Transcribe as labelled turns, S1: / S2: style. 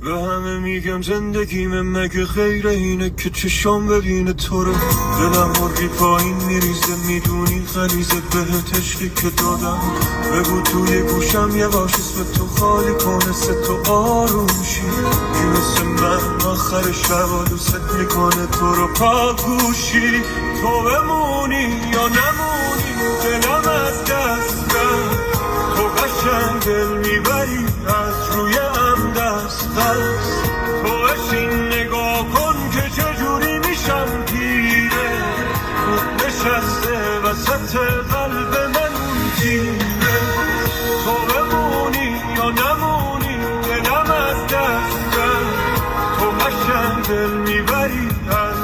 S1: به همه میگم زندگیم مگه خیر اینه که چشام ببینه تو رو. دلم مرگی پایین میریزه میدونی غریزه بهت عشقی که دادم. بگو توی گوشم یه باش اسم تو خالی کنه سه تو آروم شی که مثل من آخر شبا دوست میکنه تو رو پاگوشی. تو بمونی یا نمونی دلم از دستم، تو قشنگ دل میبری از روی هم دست. تو اشین نگاه کن که چجوری میشم پیره، نشسته وسط قلب من اون تیره. تو بمونی یا نمونی دلم از دستم، تو قشنگ دل میبری از